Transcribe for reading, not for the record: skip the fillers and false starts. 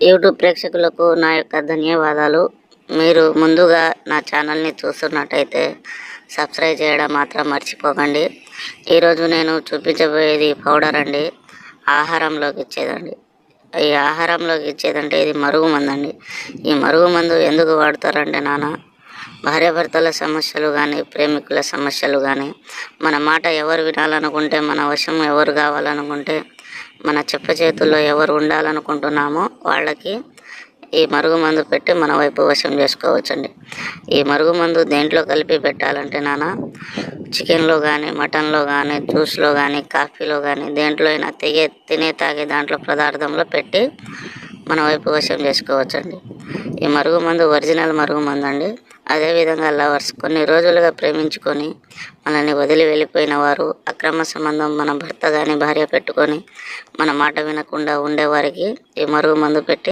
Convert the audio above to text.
YouTube ప్రేక్షకులకు నా యొక్క ధన్యవాదాలు. మీరు ముందుగా నా ఛానల్ని చూస్తున్నట్టయితే సబ్స్క్రైబ్ చేయడం మాత్రం మర్చిపోకండి. ఈరోజు నేను చూపించబోయేది పౌడర్ అండి, ఆహారంలోకి ఇచ్చేదండి. ఈ ఆహారంలోకి ఇచ్చేదంటే ఇది మరుగుమందు అండి. ఈ మరుగుమందు ఎందుకు వాడతారంటే భార్యాభర్తల సమస్యలు కానీ, ప్రేమికుల సమస్యలు కానీ, మన మాట ఎవరు వినాలనుకుంటే, మన వశం ఎవరు కావాలనుకుంటే, మన చెప్ప చేతుల్లో ఎవరు ఉండాలనుకుంటున్నామో వాళ్ళకి ఈ మరుగుమందు పెట్టి మన వైపు వశం చేసుకోవచ్చండి. ఈ మరుగుమందు దేంట్లో కలిపి పెట్టాలంటే చికెన్లో కానీ, మటన్లో కానీ, జ్యూస్లో కానీ, కాఫీలో కానీ, దేంట్లో అయినా తాగే దాంట్లో పదార్థంలో పెట్టి మన వైపు వశం చేసుకోవచ్చండి. ఈ మరుగుమందు ఒరిజినల్ మరుగుమందు అండి. అదేవిధంగా లవర్స్, కొన్ని రోజులుగా ప్రేమించుకొని మనల్ని వదిలి వెళ్ళిపోయిన వారు, అక్రమ సంబంధం మన భర్త కానీ భార్య పెట్టుకొని మన మాట వినకుండా ఉండేవారికి ఈ మరుగుమందు పెట్టి